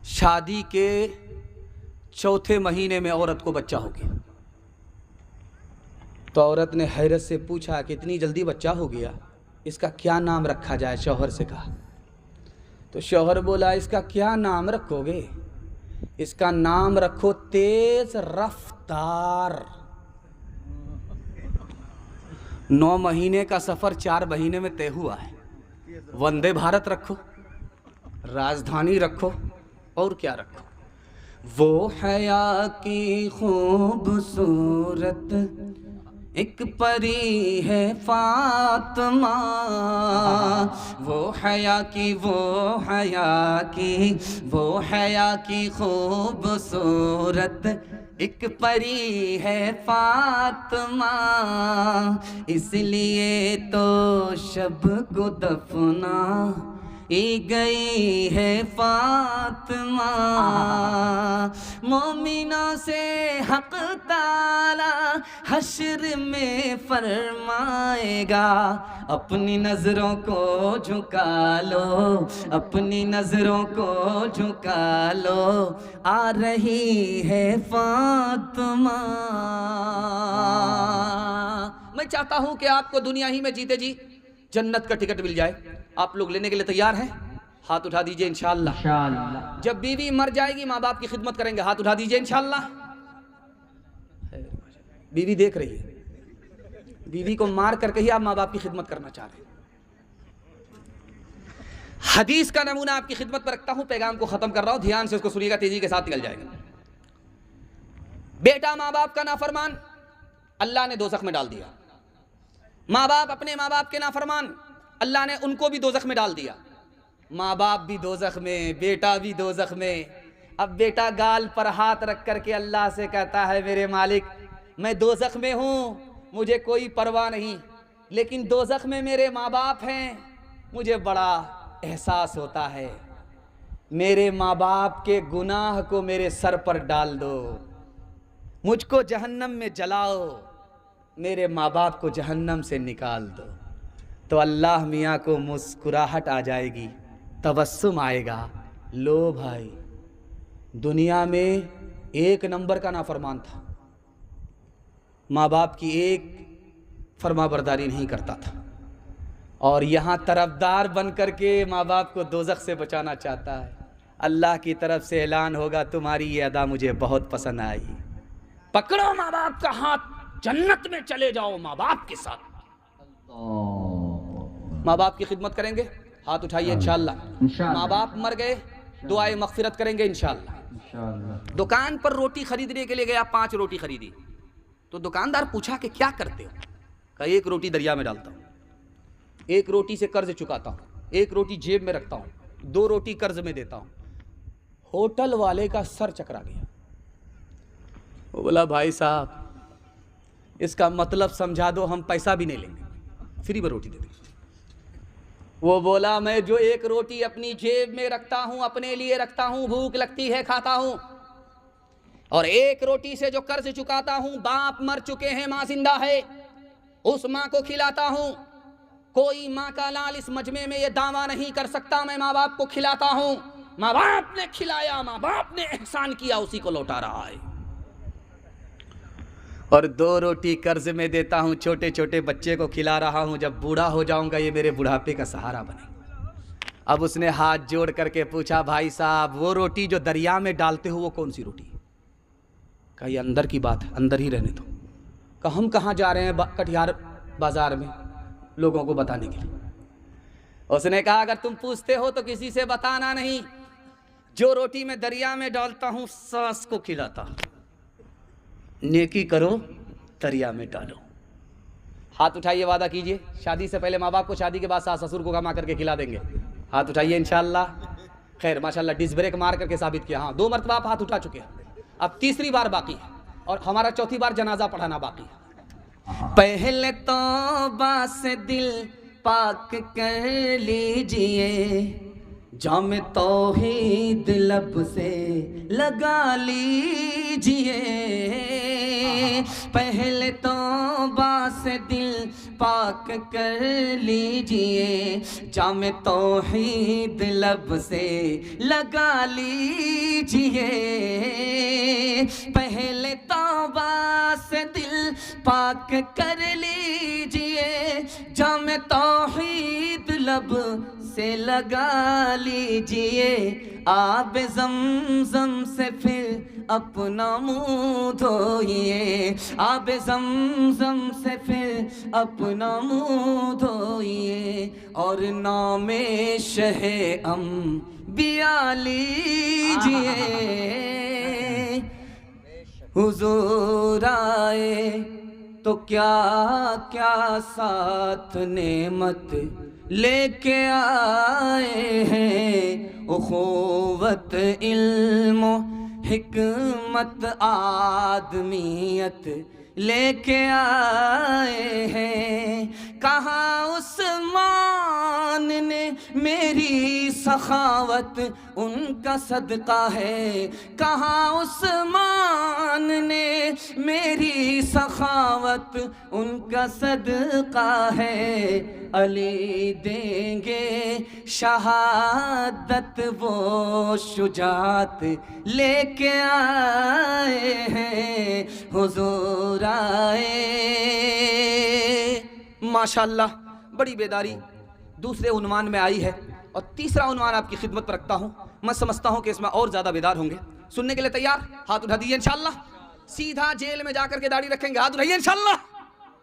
शादी के चौथे महीने में औरत को बच्चा हो गया। तो औरत ने हैरत से पूछा कि इतनी जल्दी बच्चा हो गया, इसका क्या नाम रखा जाए? शौहर से कहा। तो शौहर बोला, इसका क्या नाम रखोगे? इसका नाम रखो तेज रफ्तार। 9 महीने का सफ़र 4 महीने में तय हुआ है। वंदे भारत रखो, राजधानी रखो, और क्या रखो? वो हया की खूबसूरत एक परी है फातिमा, वो हया की खूबसूरत एक परी है फातिमा, इसलिए तो शब को दफना गई है फातिमा। मोमिना से हक ताला हश्र में फरमाएगा, अपनी नजरों को झुका लो, अपनी नजरों को झुका लो, आ रही है फातिमा। मैं चाहता हूं कि आपको दुनिया ही में जीते जी जन्नत का टिकट मिल जाए। आप लोग लेने के लिए तैयार हैं? हाथ उठा दीजिए इंशाअल्लाह। जब बीवी मर जाएगी माँ बाप की खिदमत करेंगे, हाथ उठा दीजिए इंशाअल्लाह। बीवी देख रही है, बीवी को मार करके ही आप माँ बाप की खिदमत करना चाह रहे हैं। हदीस का नमूना आपकी खिदमत पर रखता हूं, पैगाम को खत्म कर रहा हूं, ध्यान से उसको सुनिएगा, तेजी के साथ निकल जाएगा। बेटा माँ बाप का नाफरमान, अल्लाह ने दोज़ख में डाल दिया। माँ बाप अपने माँ बाप के नाफरमान, अल्लाह ने उनको भी दोज़ख में डाल दिया। माँ बाप भी दोज़ख में, बेटा भी दोज़ख में। अब बेटा गाल पर हाथ रख करके अल्लाह से कहता है, मेरे मालिक मैं दोज़ख में हूँ, मुझे कोई परवाह नहीं, लेकिन दोज़ख में मेरे माँ बाप हैं, मुझे बड़ा एहसास होता है। मेरे माँ बाप के गुनाह को मेरे सर पर डाल दो, मुझको जहन्नम में जलाओ, मेरे माँ बाप को जहन्नम से निकाल दो। तो अल्लाह मियाँ को मुस्कुराहट आ जाएगी, तबस्सुम आएगा। लो भाई, दुनिया में 1 नंबर का नाफरमान था, माँ बाप की एक फरमाबरदारी नहीं करता था, और यहाँ तरफदार बन करके माँ बाप को दोज़ख से बचाना चाहता है। अल्लाह की तरफ से ऐलान होगा, तुम्हारी ये अदा मुझे बहुत पसंद आई, पकड़ो माँ बाप का हाथ, जन्नत में चले जाओ माँ बाप के साथ। माँ बाप की खिदमत करेंगे, हाथ उठाइए इंशाअल्लाह। माँ बाप मर गए, दुआए मग़फ़िरत करेंगे इंशाअल्लाह। दुकान पर रोटी खरीदने के लिए गया, 5 रोटी खरीदी। तो दुकानदार पूछा कि क्या करते हो? कहा 1 रोटी दरिया में डालता हूँ, 1 रोटी से कर्ज चुकाता हूँ, 1 रोटी जेब में रखता हूँ, 2 रोटी कर्ज में देता हूँ। होटल वाले का सर चकरा गया। वो बोला, भाई साहब इसका मतलब समझा दो, हम पैसा भी नहीं लेंगे, फ्री में रोटी दे देंगे। वो बोला, मैं जो 1 रोटी अपनी जेब में रखता हूँ, अपने लिए रखता हूँ, भूख लगती है खाता हूँ, और 1 रोटी से जो कर्ज चुकाता हूँ, बाप मर चुके हैं, माँ जिंदा है, उस माँ को खिलाता हूँ। कोई माँ का लाल इस मजमे में ये दावा नहीं कर सकता मैं माँ बाप को खिलाता हूँ। माँ बाप ने खिलाया, माँ बाप ने एहसान किया, उसी को लौटा रहा है। और 2 रोटी कर्ज में देता हूँ, छोटे छोटे बच्चे को खिला रहा हूँ, जब बूढ़ा हो जाऊंगा ये मेरे बुढ़ापे का सहारा बनेगा। अब उसने हाथ जोड़ करके पूछा, भाई साहब वो रोटी जो दरिया में डालते हो वो कौन सी रोटी? कहा ये अंदर की बात है, अंदर ही रहने दो। कहा हम कहाँ जा रहे हैं कटिहार बाजार में लोगों को बताने के लिए। उसने कहा अगर तुम पूछते हो तो किसी से बताना नहीं, जो रोटी मैं दरिया में डालता हूँ सास को खिलाता हूँ। नेकी करो, दरिया में डालो। हाथ उठाइए, वादा कीजिए, शादी से पहले माँ बाप को, शादी के बाद सास ससुर को कमा करके खिला देंगे। हाथ उठाइए इंशाअल्लाह। खैर माशाअल्लाह डिस्क ब्रेक मार करके साबित किया। हाँ 2 मरतबा आप हाथ उठा चुके हैं, अब 3री बार बाकी है, और हमारा 4थी बार जनाजा पढ़ाना बाकी है। पहले तौबा से दिल पाक कर लीजिए, जाम तौहीद लब से लगा लीजिए। पहले तौबा से दिल पाक कर लीजिए, जाम तौहीद लब से लगा लीजिए। पहले तौबा से दिल पाक कर लीजिए, जाम तौहीद लब से लगा लीजिए। आब ज़मज़म से फिर अपना मुँह धोइए, आब ज़मज़म से फिर अपना मुँह धोइए, और नामे शहे अंबिया लीजिए। हुजूर आए तो क्या क्या साथ नेमत लेके आए हैं, उख़ुवत इल्म हिकमत आदमियत लेके आए हैं। कहाँ उस्मान ने मेरी सखावत उनका सदका है, कहाँ उस्मान ने मेरी सखावत उनका सदका है। अली देंगे शहादत वो शुजात लेके आए हैं, हुजूर आए। माशाअल्लाह, बड़ी बेदारी दूसरे उन्वान में आई है, और तीसरा उन्वान आपकी खिदमत पर रखता हूँ। मैं समझता हूँ कि इसमें और ज़्यादा बेदार होंगे। सुनने के लिए तैयार? हाथ उठा दीजिए इंशाअल्लाह। सीधा जेल में जाकर के दाढ़ी रखेंगे, हाथ उठाइए इंशाअल्लाह।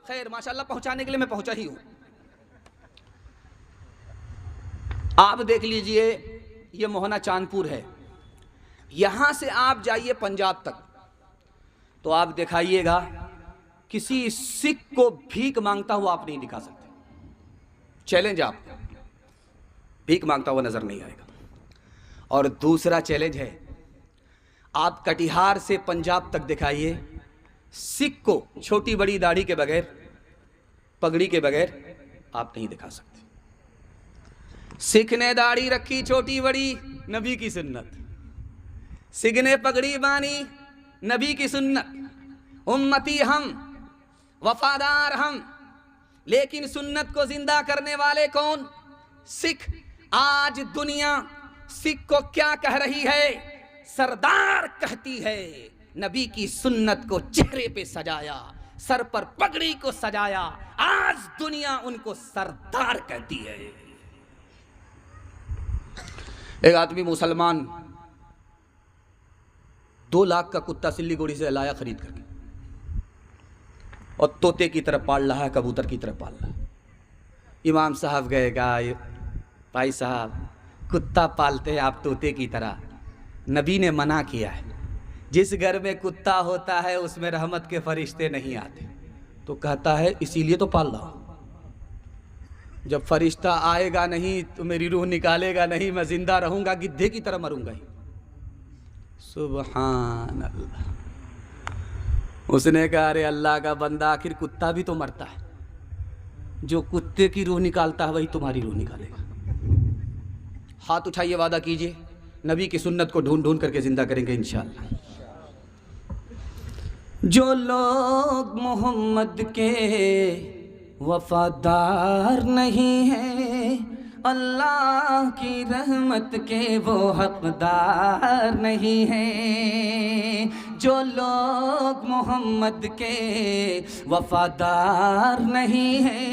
खैर माशाअल्लाह, पहुँचाने के लिए मैं पहुँचा ही हूँ। आप देख लीजिए, ये मोहना चांदपुर है, यहाँ से आप जाइए पंजाब तक, तो आप दिखाइएगा किसी सिख को भीख मांगता हुआ आप नहीं दिखा सकते। चैलेंज, आप भीख मांगता हुआ नजर नहीं आएगा। और दूसरा चैलेंज है, आप कटिहार से पंजाब तक दिखाइए, सिख को छोटी बड़ी दाढ़ी के बगैर, पगड़ी के बगैर आप नहीं दिखा सकते। सिख ने दाढ़ी रखी छोटी बड़ी, नबी की सुन्नत। सिख ने पगड़ी बानी, नबी की सुन्नत। उम्मती हम, वफादार हम, लेकिन सुन्नत को जिंदा करने वाले कौन? सिख। आज दुनिया सिख को क्या कह रही है? सरदार कहती है। नबी की सुन्नत को चेहरे पे सजाया, सर पर पगड़ी को सजाया, आज दुनिया उनको सरदार कहती है। एक आदमी मुसलमान 2 लाख का कुत्ता सिल्लीगुड़ी से लाया खरीद करके, और तोते की तरह पाल रहा है, कबूतर की तरह पाल रहा है। इमाम साहब गए, कहा भाई साहब, कुत्ता पालते हैं आप तोते की तरह, नबी ने मना किया है। जिस घर में कुत्ता होता है उसमें रहमत के फरिश्ते नहीं आते। तो कहता है इसीलिए तो पाल रहा हूँ, जब फरिश्ता आएगा नहीं तो मेरी रूह निकालेगा नहीं, मैं जिंदा रहूंगा, गिद्धे की तरह मरूंगा ही। सुभान अल्लाह। उसने कहा, अरे अल्लाह का बंदा, आखिर कुत्ता भी तो मरता है, जो कुत्ते की रूह निकालता है वही तुम्हारी रूह निकालेगा। हाथ उठाइए, वादा कीजिए, नबी की सुन्नत को ढूंढ ढूंढ करके जिंदा करेंगे इंशाअल्लाह। जो लोग मोहम्मद के वफादार नहीं है, अल्लाह की रहमत के वो हकदार नहीं है। जो लोग मोहम्मद के वफादार नहीं है,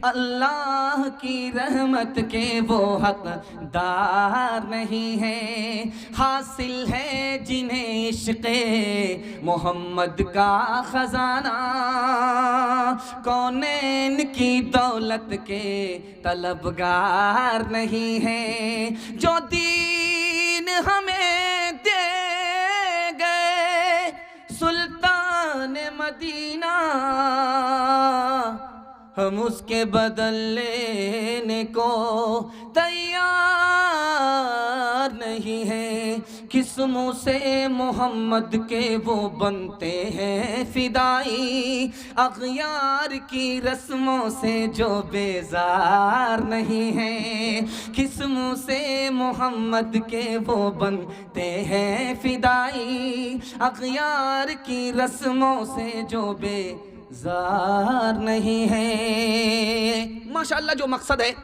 अल्लाह की रहमत के वो हकदार नहीं है। हासिल है जिन्हें इश्क़े मोहम्मद का ख़ज़ाना, कौनैन की दौलत के तलबगार नहीं है। जो दीन हमें दे गए सुल्तान मदीना, हम उसके बदल लेने को तैयार नहीं है। किस मुँह से मोहम्मद के वो बनते हैं फिदाई, अग़यार की रस्मों से जो बेजार नहीं है। किस मुँह से मोहम्मद के वो बनते हैं फिदाई, अग़यार की रस्मों से जो बेजार जार नहीं है। माशाअल्लाह जो मकसद है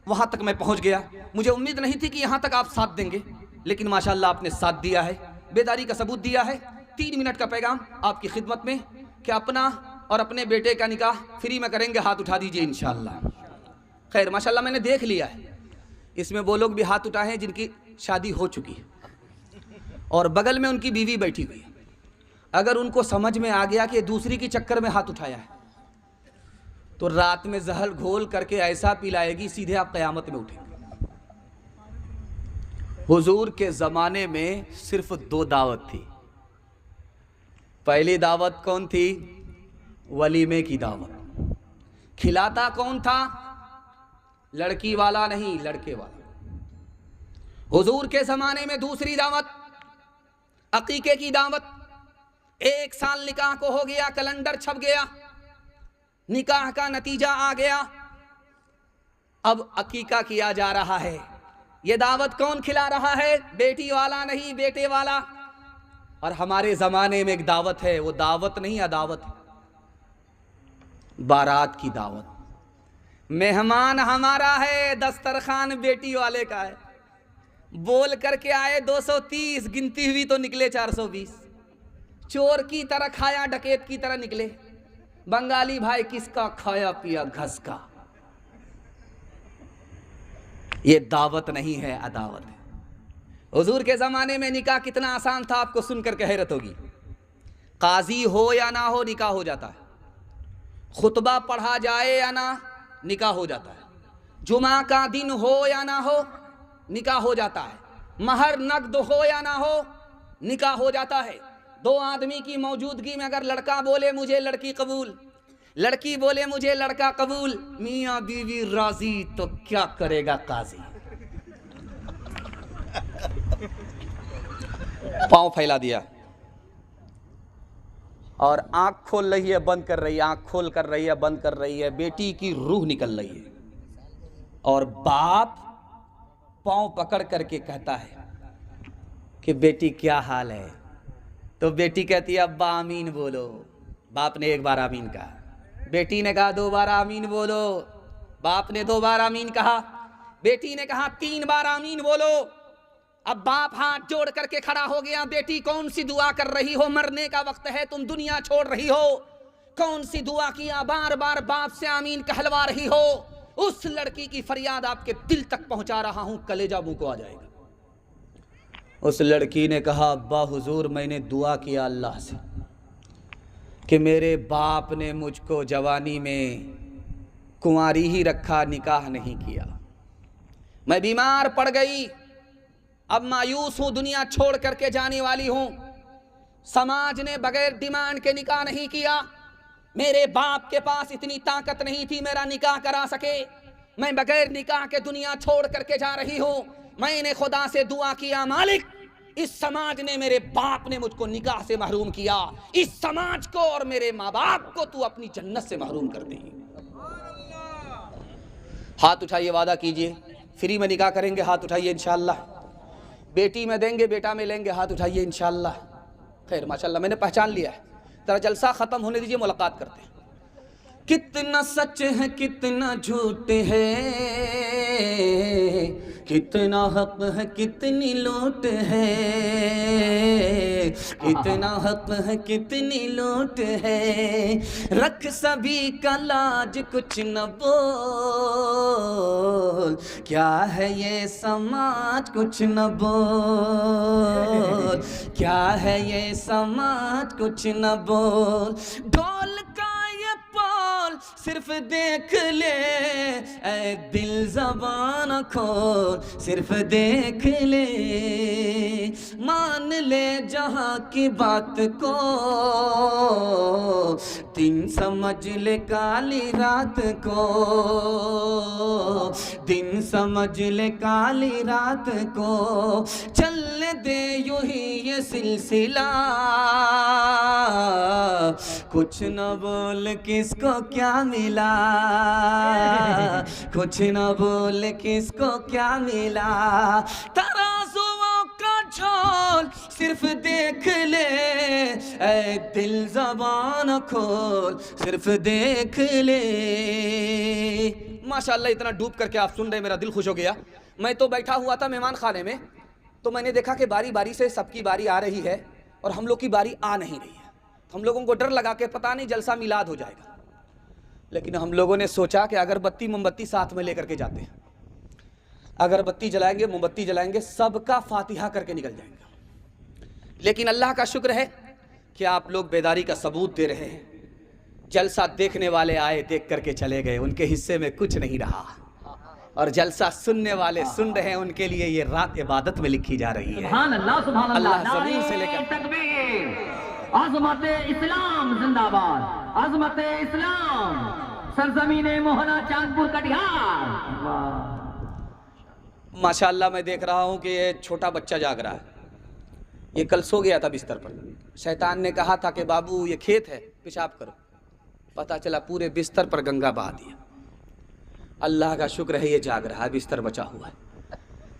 वहाँ तक मैं पहुँच गया। मुझे उम्मीद नहीं थी कि यहाँ तक आप साथ देंगे, लेकिन माशाअल्लाह आपने साथ दिया है, बेदारी का सबूत दिया है। 3 मिनट का पैगाम आपकी खिदमत में कि अपना और अपने बेटे का निकाह फ्री में करेंगे, हाथ उठा दीजिए इंशाअल्लाह। खैर माशाअल्लाह मैंने देख लिया है, इसमें वो लोग भी हाथ उठाए हैं जिनकी शादी हो चुकी है और बगल में उनकी बीवी बैठी हुई है। अगर उनको समझ में आ गया कि दूसरी के चक्कर में हाथ उठाया है तो रात में जहर घोल करके ऐसा पिलाएगी सीधे आप क़यामत में उठेंगे। हुजूर के ज़माने में सिर्फ 2 दावत थी। पहली दावत कौन थी? वलीमे की दावत। खिलाता कौन था? लड़की वाला नहीं, लड़के वाला। हुजूर के ज़माने में दूसरी दावत अकीके की दावत। 1 साल निकाह को हो गया, कैलेंडर छप गया, निकाह का नतीजा आ गया, अब अकीका किया जा रहा है। ये दावत कौन खिला रहा है? बेटी वाला नहीं, बेटे वाला। और हमारे ज़माने में एक दावत है, वो दावत नहीं अदावत है, बारात की दावत। मेहमान हमारा है, दस्तरखान बेटी वाले का है। बोल करके आए 230, गिनती हुई तो निकले 420। चोर की तरह खाया, डकैत की तरह निकले। बंगाली भाई किसका खाया पिया घस का। ये दावत नहीं है, अदावत है। हुजूर के ज़माने में निकाह कितना आसान था, आपको सुनकर के हैरत होगी। काजी हो या ना हो निकाह हो जाता है, खुतबा पढ़ा जाए या ना निकाह हो जाता है, जुमा का दिन हो या ना हो निकाह हो जाता है, महर नकद हो या ना हो निकाह हो जाता है। 2 आदमी की मौजूदगी में अगर लड़का बोले मुझे लड़की कबूल, लड़की बोले मुझे लड़का कबूल, मियाँ बीवी राजी, तो क्या करेगा काजी? पांव फैला दिया और आंख खोल रही है, बंद कर रही है, आंख खोल कर रही है, बंद कर रही है। बेटी की रूह निकल रही है और बाप पांव पकड़ करके कहता है कि बेटी क्या हाल है? तो बेटी कहती है अब्बा आमीन बोलो। बाप ने 1 बार आमीन कहा, बेटी ने कहा 2 बार आमीन बोलो। बाप ने 2 बार आमीन कहा, बेटी ने कहा 3 बार आमीन बोलो। अब बाप हाथ जोड़ करके खड़ा हो गया, बेटी कौन सी दुआ कर रही हो? मरने का वक्त है, तुम दुनिया छोड़ रही हो, कौन सी दुआ किया? बार बार बाप से आमीन कहलवा रही हो। उस लड़की की फरियाद आपके दिल तक पहुंचा रहा हूं, कलेजा मुंह को आ जाएगा। उस लड़की ने कहा अब्बा हुजूर मैंने दुआ किया अल्लाह से कि मेरे बाप ने मुझको जवानी में कुंवारी ही रखा, निकाह नहीं किया। मैं बीमार पड़ गई, अब मायूस हूं, दुनिया छोड़ करके जाने वाली हूं। समाज ने बगैर डिमांड के निकाह नहीं किया। मेरे बाप के पास इतनी ताकत नहीं थी मेरा निकाह करा सके। मैं बगैर निकाह के दुनिया छोड़ करके जा रही हूं। मैंने खुदा से दुआ किया, मालिक इस समाज ने, मेरे बाप ने मुझको निकाह से महरूम किया, इस समाज को और मेरे माँ बाप को तू अपनी जन्नत से महरूम कर दे। हाथ उठाइए, वादा कीजिए फ्री में निकाह करेंगे, हाथ उठाइए इंशाअल्लाह। बेटी में देंगे, बेटा में लेंगे, हाथ उठाइए इंशाअल्लाह। खैर माशाअल्लाह मैंने पहचान लिया है। जरा जलसा ख़त्म होने दीजिए, मुलाकात करते हैं। कितना सच है कितना झूठ है, कितना हक है कितनी लूट है, कितना हक है कितनी लूट है। रख सभी का लाज कुछ न बोल, क्या है ये समाज कुछ न बोल, क्या है ये समाज कुछ न बोल। ढोल का सिर्फ देख ले ऐ दिल ज़बान खोल, सिर्फ देख ले, मान ले जहाँ की बात को, दिन समझ ले काली रात को, दिन समझ ले काली रात को। चलने दे यूं ही ये सिलसिला, कुछ न बोल किसको क्या मिला, कुछ न बोल किसको क्या मिला। तराजुओं का झोल सिर्फ देख ले ऐ दिल ज़बान खोल सिर्फ देख ले। माशाअल्लाह इतना डूब करके आप सुन रहे, मेरा दिल खुश हो गया। मैं तो बैठा हुआ था मेहमान खाने में, तो मैंने देखा कि बारी बारी से सबकी बारी आ रही है और हम लोग की बारी आ नहीं रही है। हम लोगों को डर लगा कि पता नहीं जलसा मिलाद हो जाएगा, लेकिन हम लोगों ने सोचा कि अगरबत्ती मोमबत्ती साथ में लेकर के जाते हैं, अगरबत्ती जलाएंगे मोमबत्ती जलाएंगे, सबका फातिहा करके निकल जाएंगे। लेकिन अल्लाह का शुक्र है कि आप लोग बेदारी का सबूत दे रहे हैं। जलसा देखने वाले आए, देख करके चले गए, उनके हिस्से में कुछ नहीं रहा, और जलसा सुनने वाले सुन रहे हैं, उनके लिए ये रात इबादत में लिखी जा रही है। सुभान अल्लाह, सुभान अल्लाह। अल्लाह ज़मीन से लेकर तकबीर, अज़मत इस्लाम जिंदाबाद, अज़मत इस्लाम, सरजमीने मोहना चांदपुर कटिहार। माशाअल्लाह मैं देख रहा हूँ कि ये छोटा बच्चा जाग रहा है। ये कल सो गया था बिस्तर पर, शैतान ने कहा था कि बाबू ये खेत है, पेशाब करो। पता चला पूरे बिस्तर पर गंगा बहा दिया। अल्लाह का शुक्र है ये जाग रहा है, बिस्तर बचा हुआ है।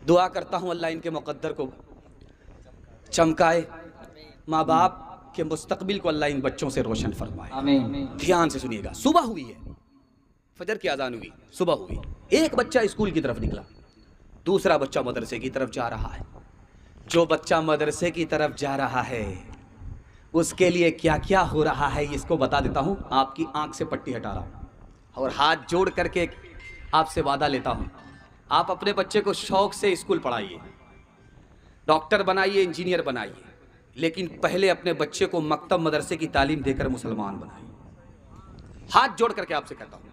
दुआ करता हूँ अल्लाह इनके मुक़द्दर को चमकाए, माँ बाप के मुस्तकबिल को अल्लाह इन बच्चों से रोशन फरमाए। आमीन। ध्यान से सुनिएगा। सुबह हुई है, फजर की अजान हुई, सुबह हुई। एक बच्चा स्कूल की तरफ निकला, दूसरा बच्चा मदरसे की तरफ जा रहा है। जो बच्चा मदरसे की तरफ जा रहा है उसके लिए क्या क्या हो रहा है इसको बता देता हूँ। आपकी आंख से पट्टी हटा रहा हूँ और हाथ जोड़ करके आपसे वादा लेता हूँ, आप अपने बच्चे को शौक से स्कूल पढ़ाइए, डॉक्टर बनाइए, इंजीनियर बनाइए, लेकिन पहले अपने बच्चे को मकतब मदरसे की तालीम देकर मुसलमान बनाइए। हाथ जोड़ करके आपसे कहता हूँ।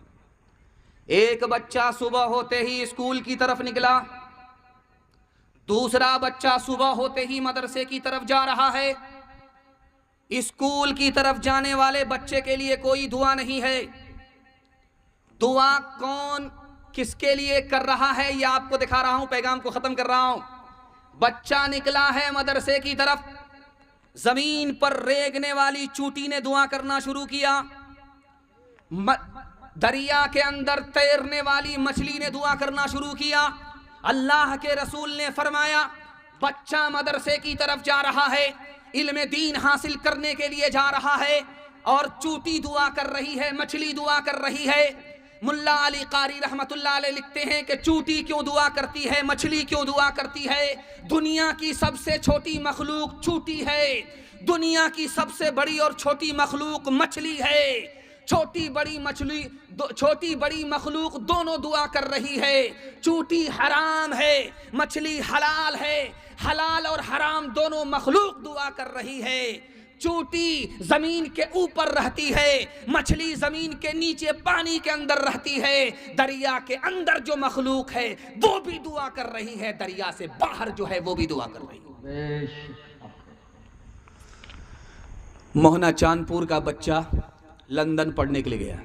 एक बच्चा सुबह होते ही स्कूल की तरफ निकला, दूसरा बच्चा सुबह होते ही मदरसे की तरफ जा रहा है। स्कूल की तरफ जाने वाले बच्चे के लिए कोई दुआ नहीं है। दुआ कौन किसके लिए कर रहा है ये आपको दिखा रहा हूं, पैगाम को खत्म कर रहा हूं। बच्चा निकला है मदरसे की तरफ, जमीन पर रेंगने वाली चूटी ने दुआ करना शुरू किया, दरिया के अंदर तैरने वाली मछली ने दुआ करना शुरू किया। अल्लाह के रसूल ने फरमाया बच्चा मदरसे की तरफ जा रहा है, इल्म दीन हासिल करने के लिए जा रहा है, और चूटी दुआ कर रही है, मछली दुआ कर रही है। मुल्ला अली कारी रहमतुल्लाह अलैह लिखते हैं कि चूटी क्यों दुआ करती है, मछली क्यों दुआ करती है? दुनिया की सबसे छोटी मखलूक चूटी है, दुनिया की सबसे बड़ी और छोटी मखलूक मछली है। छोटी बड़ी मखलूक दोनों दुआ कर रही है। चूटी हराम है, मछली हलाल है, हलाल और हराम दोनों मखलूक दुआ कर रही है। चूटी जमीन के ऊपर रहती है, मछली जमीन के नीचे पानी के अंदर रहती है। दरिया के अंदर जो मखलूक है वो भी दुआ कर रही है, दरिया से बाहर जो है वो भी दुआ कर रही है। मोहना चांदपुर का बच्चा लंदन पढ़ने के लिए गया।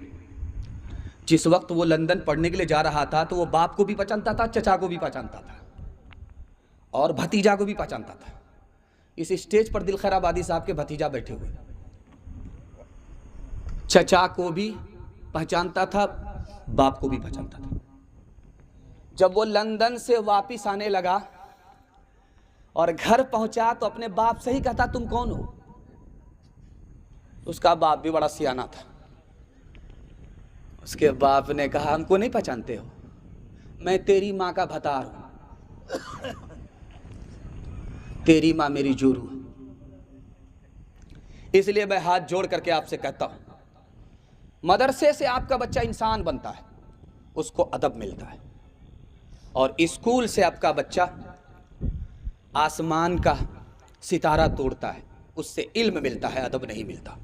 जिस वक्त वो लंदन पढ़ने के लिए जा रहा था तो वो बाप को भी पहचानता था, चचा को भी पहचानता था, और भतीजा को भी पहचानता था। इस स्टेज पर दिल खैर आबादी साहब के भतीजा बैठे हुए, चचा को भी पहचानता था, बाप को भी पहचानता था। जब वो लंदन से वापिस आने लगा और घर पहुंचा तो अपने बाप से ही कहता तुम कौन हो? उसका बाप भी बड़ा सियाना था। उसके बाप ने कहा हमको नहीं पहचानते हो, मैं तेरी माँ का भतार हूं, तेरी माँ मेरी जोरू, इसलिए मैं हाथ जोड़ करके आपसे कहता हूं, मदरसे से आपका बच्चा इंसान बनता है, उसको अदब मिलता है, और स्कूल से आपका बच्चा आसमान का सितारा तोड़ता है, उससे इल्म मिलता है, अदब नहीं मिलता।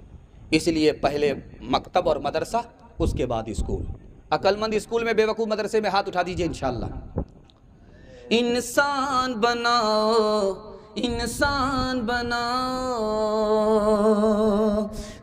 इसलिए पहले मकतब और मदरसा, उसके बाद स्कूल। अक्लमंद स्कूल में, बेवकूफ़ मदरसे में हाथ उठा दीजिए इंशाअल्लाह। इंसान बनाओ, इंसान बनाओ,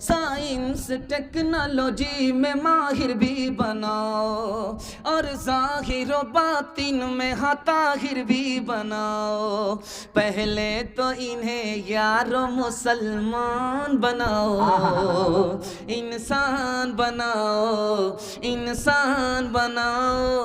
साइंस टेक्नोलॉजी में माहिर भी बनाओ, और ज़ाहिर व बातिन में ताहिर भी बनाओ। पहले तो इन्हें यारो मुसलमान बनाओ, इंसान बनाओ, इंसान बनाओ,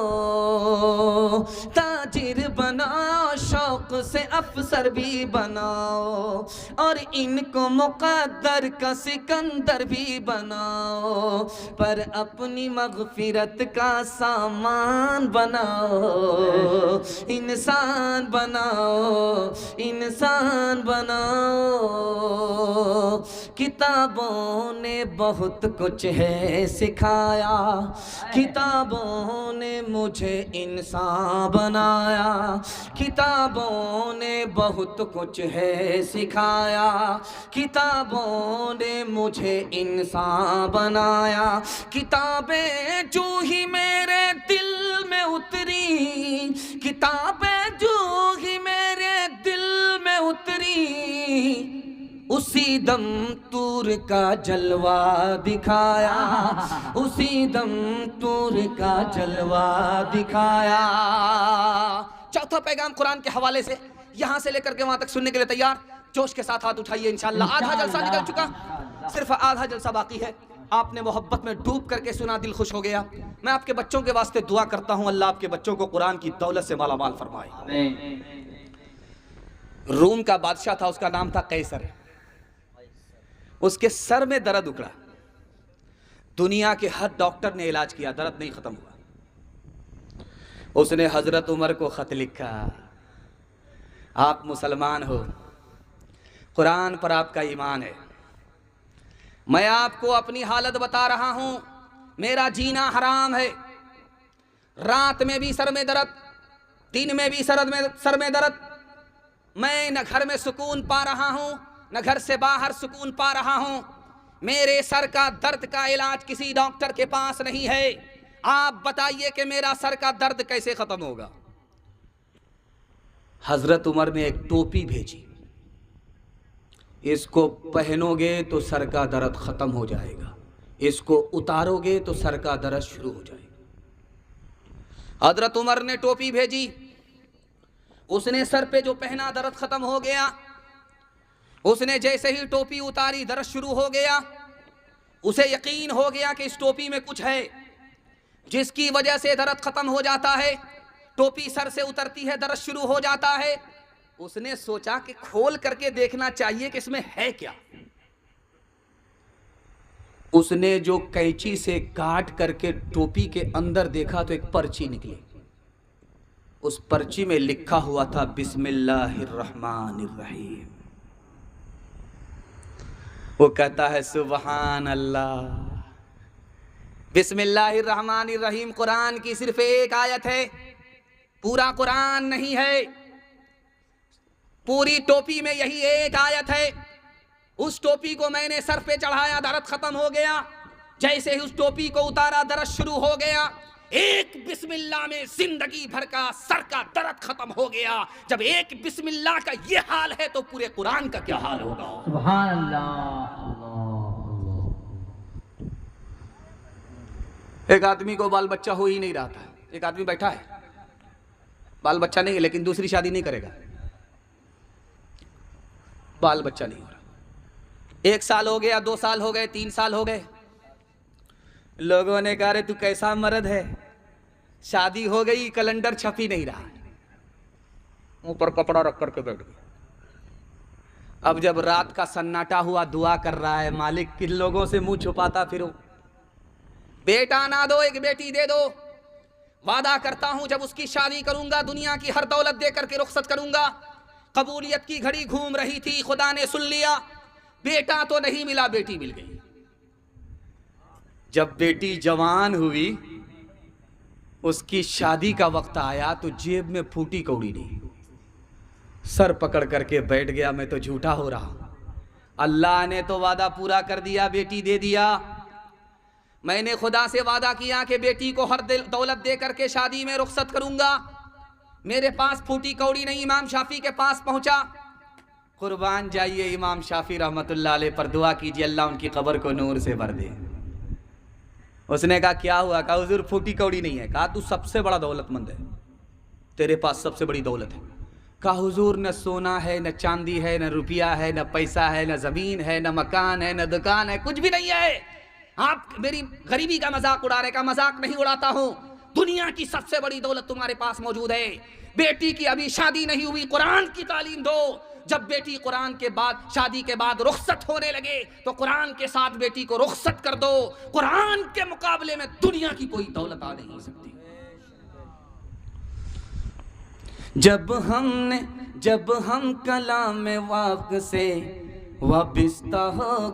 ताजिर बनाओ, शौक से अफसर भी बनाओ और इनको मुक़द्दर का सिकंदर भी बनाओ, पर अपनी मग़फ़िरत का सामान बनाओ। इंसान बनाओ, इंसान बनाओ। किताबों ने बहुत कुछ है सिखाया, किताबों ने मुझे इंसान बनाया। किताबों ने बहुत कुछ है सिखाया, किताबों ने मुझे इंसान बनाया। किताबें जो ही मेरे दिल में उतरी, किताबें जो ही मेरे दिल में उतरी, उसी दम तूर का जलवा दिखाया, उसी दम तूर का जलवा दिखाया। चौथा पैगाम कुरान के हवाले से यहां से लेकर के वहां तक सुनने के लिए तैयार? जोश के साथ हाथ उठाइए इंशाअल्लाह। आधा जलसा निकल चुका, सिर्फ आधा जलसा बाकी है। आपने मोहब्बत में डूब करके सुना, दिल खुश हो गया। मैं आपके बच्चों के वास्ते दुआ करता हूं, अल्लाह आपके बच्चों को कुरान की दौलत से मालामाल फरमाए। रूम का बादशाह था, उसका नाम था कैसर। उसके सर में दर्द उकड़ा, दुनिया के हर डॉक्टर ने इलाज किया, दर्द नहीं खत्म हुआ। उसने हजरत उमर को खत लिखा, आप मुसलमान हो, कुरान पर आपका ईमान है, मैं आपको अपनी हालत बता रहा हूं, मेरा जीना हराम है। रात में भी सर में दर्द, दिन में भी सर में दर्द। मैं न घर में सुकून पा रहा हूं, न घर से बाहर सुकून पा रहा हूं। मेरे सर का दर्द का इलाज किसी डॉक्टर के पास नहीं है। आप बताइए कि मेरा सर का दर्द कैसे खत्म होगा? हजरत उमर ने एक टोपी भेजी, इसको पहनोगे तो सर का दर्द खत्म हो जाएगा, इसको उतारोगे तो सर का दर्द शुरू हो जाएगा। हजरत उमर ने टोपी भेजी, उसने सर पे जो पहना दर्द खत्म हो गया। उसने जैसे ही टोपी उतारी दर्द शुरू हो गया। उसे यकीन हो गया कि इस टोपी में कुछ है जिसकी वजह से दर्द खत्म हो जाता है। टोपी सर से उतरती है, दर्द शुरू हो जाता है। उसने सोचा कि खोल करके देखना चाहिए कि इसमें है क्या। उसने जो कैंची से काट करके टोपी के अंदर देखा तो एक पर्ची निकली। उस पर्ची में लिखा हुआ था बिस्मिल्लाहिर्रहमानिर्रहीम। वो कहता है सुबहान अल्लाह, बिस्मिल्लाहिर्रहमानिर्रहीम कुरान की सिर्फ एक आयत है, पूरा कुरान नहीं है। पूरी टोपी में यही एक आयत है। उस टोपी को मैंने सर पे चढ़ाया, दर्द खत्म हो गया। जैसे ही उस टोपी को उतारा दर्द शुरू हो गया। एक बिस्मिल्लाह में जिंदगी भर का सर का दर्द खत्म हो गया। जब एक बिस्मिल्लाह का ये हाल है तो पूरे कुरान का क्या हाल होगा? सुभान अल्लाह। एक आदमी को बाल बच्चा हो ही नहीं रहा था। एक आदमी बैठा है, बाल बच्चा नहीं है, लेकिन दूसरी शादी नहीं करेगा, बाल बच्चा नहीं हो रहा। 1 साल हो गया, 2 साल हो गए, 3 साल हो गए। लोगों ने कहा रे तू कैसा मर्द है, शादी हो गई, कैलेंडर छप ही नहीं रहा, मुंह पर कपड़ा रख करके बैठ गया। अब जब रात का सन्नाटा हुआ, दुआ कर रहा है, मालिक किन लोगों से मुंह छुपाता फिरूं, बेटा ना दो एक बेटी दे दो, वादा करता हूं जब उसकी शादी करूंगा दुनिया की हर दौलत दे करके रुखसत करूंगा। कबूलियत की घड़ी घूम रही थी, खुदा ने सुन लिया, बेटा तो नहीं मिला, बेटी मिल गई। जब बेटी जवान हुई, उसकी शादी का वक्त आया तो जेब में फूटी कौड़ी नहीं, सर पकड़ करके बैठ गया, मैं तो झूठा हो रहा, अल्लाह ने तो वादा पूरा कर दिया, बेटी दे दिया। मैंने खुदा से वादा किया कि बेटी को हर दौलत दे करके शादी में रुखसत करूंगा, मेरे पास फूटी कौड़ी नहीं। इमाम शाफी के पास पहुंचा, कुर्बान जाइए इमाम शाफी रहमतुल्लाह अलैह पर दुआ कीजिए, अल्लाह उनकी कब्र को नूर से भर दे। उसने कहा क्या हुआ? कहा हुजूर फूटी कौड़ी नहीं है। कहा तू सबसे बड़ा दौलतमंद है, तेरे पास सबसे बड़ी दौलत है। कहा हुजूर न सोना है, न चांदी है, न रुपया है, न पैसा है, न जमीन है, न मकान है, न दुकान है, कुछ भी नहीं है। आप मेरी गरीबी का मजाक उड़ा रहे। का मजाक नहीं उड़ाता हूं, दुनिया की सबसे बड़ी दौलत तुम्हारे पास मौजूद है। बेटी की अभी शादी नहीं हुई, कुरान की तालीम दो। जब बेटी कुरान के बाद, शादी के बाद रुखसत होने लगे तो कुरान के साथ बेटी को रुखसत कर दो। कुरान के मुकाबले में दुनिया की कोई दौलत आ नहीं सकती। जब हम कलाम वाक़ से वाबिस्ता हो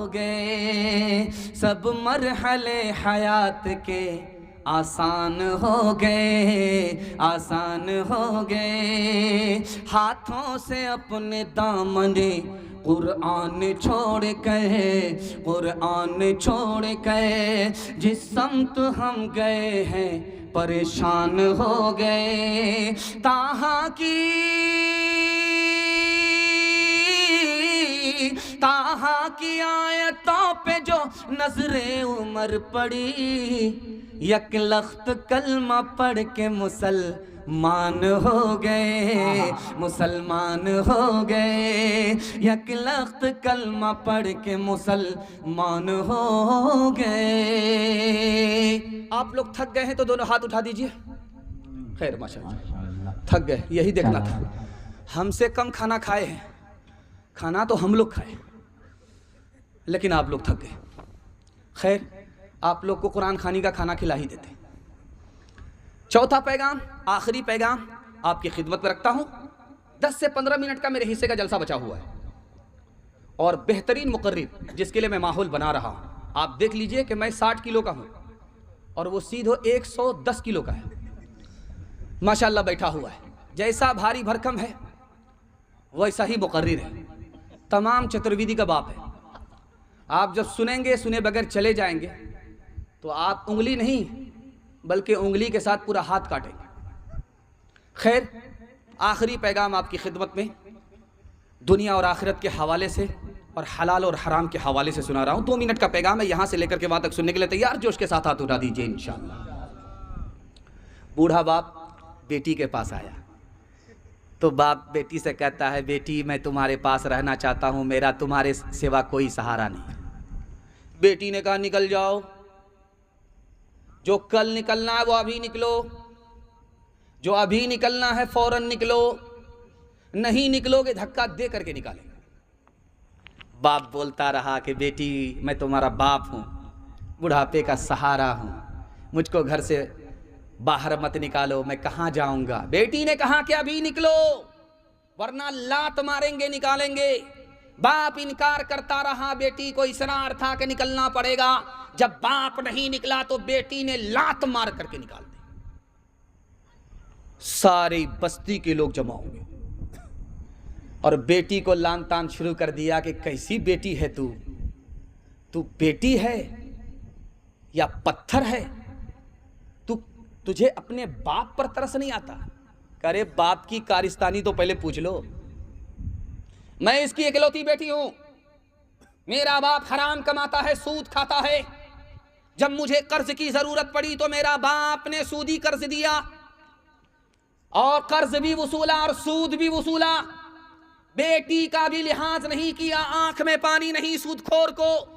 गए, सब मरहले हयात के आसान हो गए। हाथों से अपने दामने कुरान छोड़ के जिस समत हम गए हैं परेशान हो गए। ताहा की आयतों पे जो नजरे उमर पड़ी, यक लख्त कलमा पढ़ के मुसलमान हो गए। यक लख्त कलमा पढ़ के मुसलमान हो गए। आप लोग थक गए हैं तो दोनों हाथ उठा दीजिए। खैर माशाअल्लाह, थक गए, यही देखना था। हमसे कम खाना खाए हैं, खाना तो हम लोग खाए, लेकिन आप लोग थक गए। खैर, आप लोग को कुरान खानी का खाना खिला ही देते। चौथा पैगाम, आखिरी पैगाम आपकी खिदमत में रखता हूँ। 10 से 15 मिनट का मेरे हिस्से का जलसा बचा हुआ है और बेहतरीन मुकर्रिर जिसके लिए मैं माहौल बना रहा हूँ। आप देख लीजिए कि मैं 60 किलो का हूँ और वो सीधो 110 किलो का है। माशाल्लाह बैठा हुआ है, जैसा भारी भरकम है वैसा ही मुकर्रिर है। तमाम चतुर्विधि का बाप है। आप जब सुने बगैर चले जाएंगे तो आप उंगली नहीं बल्कि उंगली के साथ पूरा हाथ काटेंगे। खैर, आखिरी पैगाम आपकी खिदमत में दुनिया और आखिरत के हवाले से और हलाल और हराम के हवाले से सुना रहा हूँ। 2 मिनट का पैगाम है, यहाँ से लेकर के वहाँ तक सुनने के लिए तैयार? जोश के साथ हाथ उठा दीजिए इंशाअल्लाह। बूढ़ा बाप बेटी के पास आया तो बाप बेटी से कहता है, बेटी मैं तुम्हारे पास रहना चाहता हूँ, मेरा तुम्हारे सिवा कोई सहारा नहीं। बेटी ने कहा, निकल जाओ, जो कल निकलना है वो अभी निकलो, जो अभी निकलना है फौरन निकलो, नहीं निकलोगे धक्का दे करके निकालेंगे। बाप बोलता रहा कि बेटी मैं तुम्हारा बाप हूँ, बुढ़ापे का सहारा हूँ, मुझको घर से बाहर मत निकालो, मैं कहाँ जाऊंगा। बेटी ने कहा कि अभी निकलो वरना लात मारेंगे निकालेंगे। बाप इनकार करता रहा, बेटी को इसरार था कि निकलना पड़ेगा। जब बाप नहीं निकला तो बेटी ने लात मार करके निकाल दी। सारी बस्ती के लोग जमा हो गए और बेटी को लान तान शुरू कर दिया कि कैसी बेटी है तू बेटी है या पत्थर है? तुझे अपने बाप पर तरस नहीं आता? करे बाप की कारिस्तानी तो पहले पूछ लो। मैं इसकी इकलौती बेटी हूं, मेरा बाप हराम कमाता है, सूद खाता है। जब मुझे कर्ज की जरूरत पड़ी तो मेरा बाप ने सूदी कर्ज दिया और कर्ज भी वसूला और सूद भी वसूला। बेटी का भी लिहाज नहीं किया, आंख में पानी नहीं सूदखोर को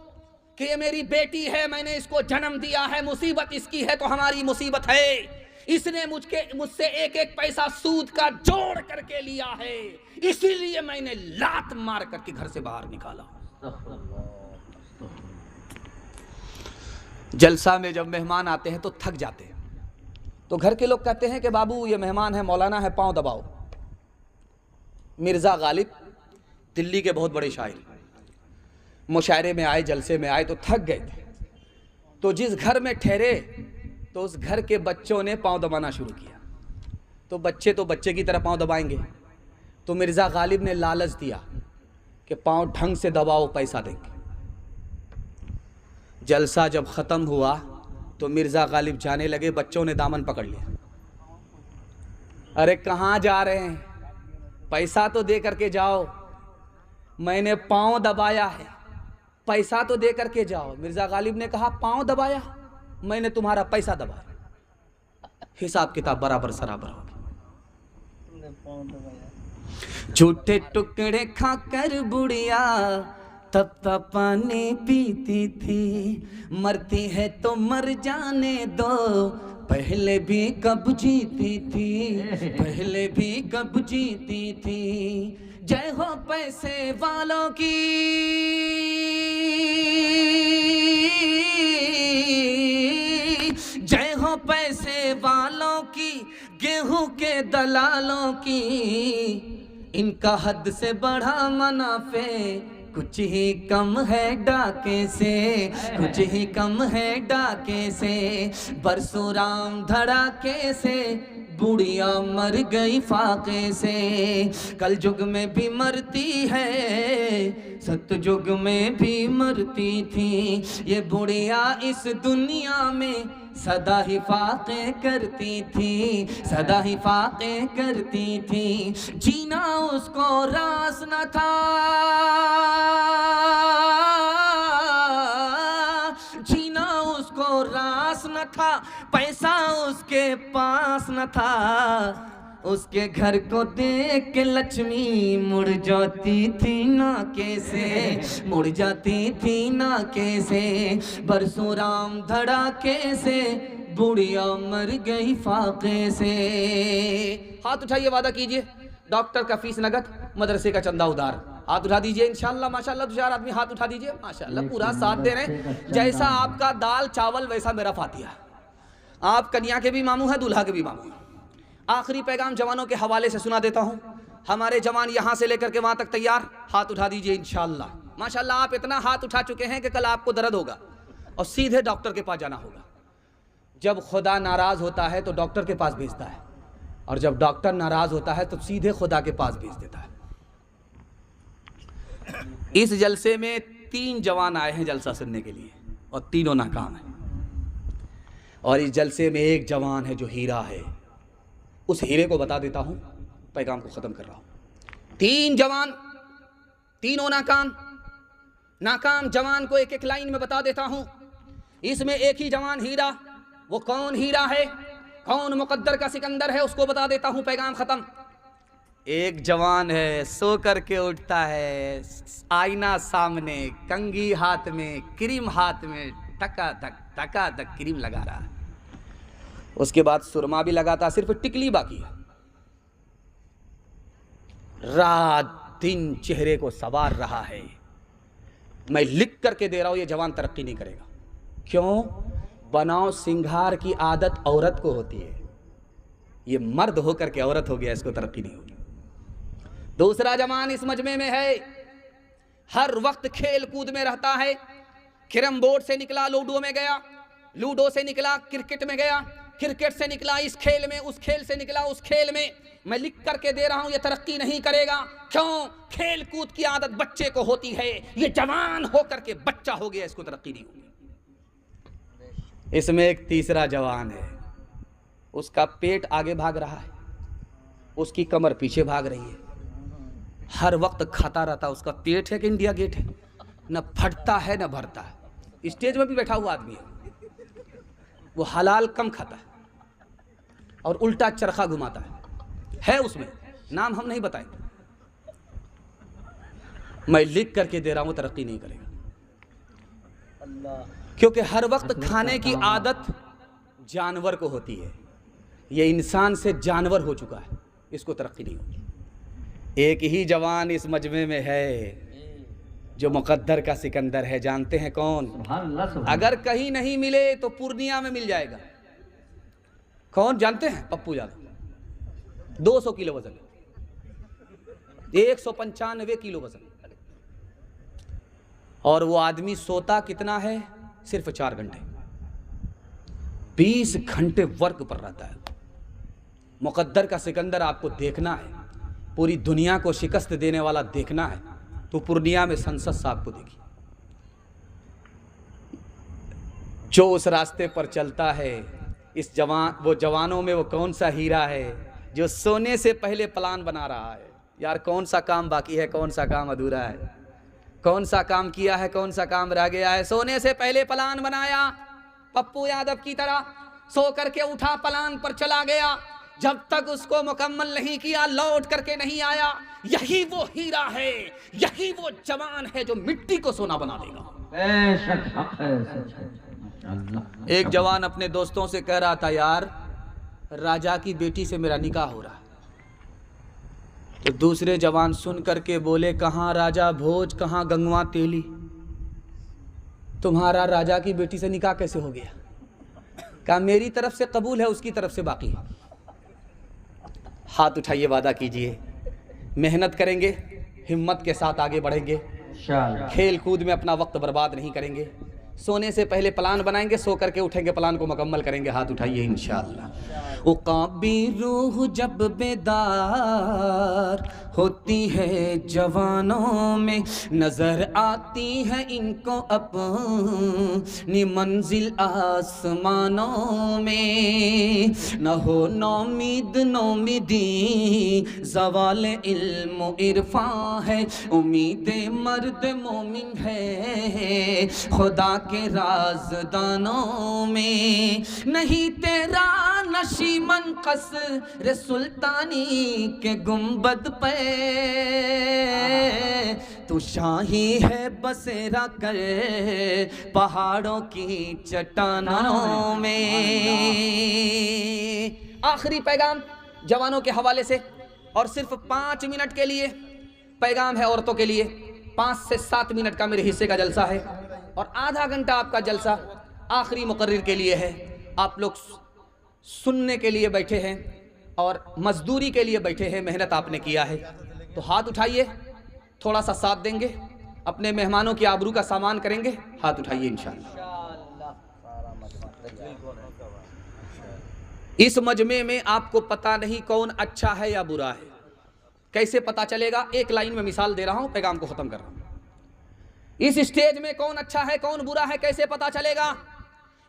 कि ये मेरी बेटी है, मैंने इसको जन्म दिया है, मुसीबत इसकी है तो हमारी मुसीबत है। इसने मुझसे एक एक पैसा सूद का जोड़ करके लिया है, इसीलिए मैंने लात मार करके घर से बाहर निकाला। जलसा में जब मेहमान आते हैं तो थक जाते हैं, तो घर के लोग कहते हैं कि बाबू ये मेहमान है, मौलाना है, पांव दबाओ। मिर्ज़ा गालिब दिल्ली के बहुत बड़े शायर मुशायरे में आए, जलसे में आए तो थक गए थे, तो जिस घर में ठहरे तो उस घर के बच्चों ने पांव दबाना शुरू किया। तो बच्चे की तरह पांव दबाएंगे, तो मिर्ज़ा गालिब ने लालच दिया कि पांव ढंग से दबाओ, पैसा देंगे। जलसा जब ख़त्म हुआ तो मिर्ज़ा गालिब जाने लगे, बच्चों ने दामन पकड़ लिया। अरे कहाँ जा रहे हैं, पैसा तो दे करके जाओ, मैंने पांव दबाया है, पैसा तो दे करके जाओ। मिर्ज़ा गालिब ने कहा, पांव दबाया, मैंने तुम्हारा पैसा दबाया, हिसाब किताब बराबर सराबर हो गया। झूठे टुकड़े खाकर बुढ़िया तब पानी पीती थी, मरती है तो मर जाने दो, पहले भी कब जीती थी, पहले भी कब जीती थी। जय हो पैसे वालों की, जय हो पैसे वालों की, गेहूं के दलालों की। इनका हद से बढ़ा मुनाफे, कुछ ही कम है डाके से, कुछ ही कम है डाके से। परशुराम धड़ाके से, बुढ़िया मर गई फाके से। कल युग में भी मरती है, सतयुग में भी मरती थी। ये बुढ़िया इस दुनिया में सदा ही फाके करती थी, सदा ही फाके करती थी। जीना उसको रास न था, जीना उसको रास न था, पैसा उसके पास न था। उसके घर को देख के लक्ष्मी मुड़ जाती थी ना कैसे, मुड़ जाती थी ना कैसे। परशुराम धड़ाके से, बुढ़िया मर गई फाके से। हाथ उठाइए, वादा कीजिए डॉक्टर का फीस नगद, मदरसे का चंदा उधार। हाथ उठा दीजिए इंशाल्लाह, माशाल्लाह। 2 4 आदमी हाथ उठा दीजिए, माशाल्लाह पूरा साथ दे रहे हैं। जैसा आपका दाल चावल वैसा मेरा फातिहा। आप कन्या के भी मामू हैं, दूल्हा के भी मामू हैं। आखिरी पैगाम जवानों के हवाले से सुना देता हूँ। हमारे जवान यहाँ से लेकर के वहाँ तक तैयार, हाथ उठा दीजिए इंशाल्लाह। माशाल्लाह आप इतना हाथ उठा चुके हैं कि कल आपको दर्द होगा और सीधे डॉक्टर के पास जाना होगा। जब खुदा नाराज़ होता है तो डॉक्टर के पास भेजता है, और जब डॉक्टर नाराज़ होता है तो सीधे खुदा के पास भेज देता है। इस जलसे में 3 जवान आए हैं जलसा सुनने के लिए, और तीनों नाकाम हैं। और इस जलसे में एक जवान है जो हीरा है। उस हीरे को बता देता हूं, पैगाम को ख़त्म कर रहा हूं। 3 जवान, तीनों नाकाम। नाकाम जवान को एक एक लाइन में बता देता हूं। इसमें एक ही जवान हीरा, वो कौन हीरा है, कौन मुकद्दर का सिकंदर है, उसको बता देता हूं, पैगाम ख़त्म। एक जवान है, सो करके उठता है, आईना सामने, कंघी हाथ में, क्रीम हाथ में, टका टक क्रीम लगा रहा है। उसके बाद सुरमा भी लगाता, सिर्फ टिकली बाकी है। रात दिन चेहरे को सवार रहा है। मैं लिख करके दे रहा हूं, ये जवान तरक्की नहीं करेगा। क्यों? बनाव सिंगार की आदत औरत को होती है, ये मर्द होकर के औरत हो गया, इसको तरक्की नहीं होगी। दूसरा जवान इस मजमे में है, हर वक्त खेल कूद में रहता है। कैरम बोर्ड से निकला लूडो में गया, लूडो से निकला क्रिकेट में गया, क्रिकेट से निकला इस खेल में, उस खेल से निकला उस खेल में। मैं लिख करके दे रहा हूं, ये तरक्की नहीं करेगा। क्यों? खेल कूद की आदत बच्चे को होती है, ये जवान होकर के बच्चा हो गया, इसको तरक्की नहीं होगी। इसमें एक तीसरा जवान है, उसका पेट आगे भाग रहा है, उसकी कमर पीछे भाग रही है। हर वक्त खाता रहता, उसका पेट है कि इंडिया गेट है, न फटता है न भरता है। स्टेज में भी बैठा हुआ आदमी है, वो हलाल कम खाता है और उल्टा चरखा घुमाता है उसमें, नाम हम नहीं बताएंगे। मैं लिख करके दे रहा हूं, तरक्की नहीं करेगा। क्योंकि हर वक्त खाने की आदत जानवर को होती है, ये इंसान से जानवर हो चुका है, इसको तरक्की नहीं होगी। एक ही जवान इस मजमे में है जो मुकद्दर का सिकंदर है, जानते हैं कौन? अगर कहीं नहीं मिले तो पूर्णिया में मिल जाएगा। कौन जानते हैं? पप्पू यादव। 200 किलो वजन, 195 किलो वजन, और वो आदमी सोता कितना है? सिर्फ 4 घंटे। 20 घंटे वर्क पर रहता है। मुकद्दर का सिकंदर आपको देखना है, पूरी दुनिया को शिकस्त देने वाला देखना है, तो पूर्णिया में संसद साहब को देखिए। जो उस रास्ते पर चलता है, इस वो जवानों में वो कौन सा हीरा है जो सोने से पहले प्लान बना रहा है? यार कौन सा काम बाकी है, कौन सा काम अधूरा है, कौन सा काम किया है, कौन सा काम रह गया है? सोने से पहले प्लान बनाया, पप्पू यादव की तरह सो करके उठा, प्लान पर चला गया, जब तक उसको मुकम्मल नहीं किया लौट करके नहीं आया। यही वो हीरा है, यही वो जवान है जो मिट्टी को सोना बना देगा। एक जवान अपने दोस्तों से कह रहा था, यार राजा की बेटी से मेरा निकाह हो रहा है। तो दूसरे जवान सुन करके बोले, कहाँ राजा भोज, कहाँ गंगवा तेली, तुम्हारा राजा की बेटी से निकाह कैसे हो गया? कहा मेरी तरफ से कबूल है, उसकी तरफ से बाकी। हाथ उठाइए, वादा कीजिए, मेहनत करेंगे, हिम्मत के साथ आगे बढ़ेंगे, खेल कूद में अपना वक्त बर्बाद नहीं करेंगे, सोने से पहले प्लान बनाएंगे, सो करके उठेंगे, प्लान को मुकम्मल करेंगे। हाथ उठाइए इंशाअल्लाह। ओ काबी रूह जब बेदार होती है जवानों में, नजर आती है इनको अपनी मंजिल आसमानों में। न हो नौमीद नौमीदी, ज़वाल इल्म इरफान है, उम्मीद मर्द मोमिन है खुदा के राज़दानों में। नहीं तेरा नशीमन कसर सुल्तानी के गुंबद पे, तू शाही है बसेरा कर पहाड़ों की चट्टानों में। आखिरी पैगाम जवानों के हवाले से, और सिर्फ 5 मिनट के लिए पैगाम है औरतों के लिए। 5 से 7 मिनट का मेरे हिस्से का जलसा है और आधा घंटा आपका जलसा आखिरी मुकर्रिर के लिए है। आप लोग सुनने के लिए बैठे हैं और मजदूरी के लिए बैठे हैं, मेहनत आपने किया है, तो हाथ उठाइए, थोड़ा सा साथ देंगे, अपने मेहमानों की आबरू का सामान करेंगे। हाथ उठाइए इंशाअल्लाह। इस मजमे में आपको पता नहीं कौन अच्छा है या बुरा है, कैसे पता चलेगा? एक लाइन में मिसाल दे रहा हूं, पैगाम को खत्म कर रहा हूं। इस स्टेज में कौन अच्छा है कौन बुरा है कैसे पता चलेगा?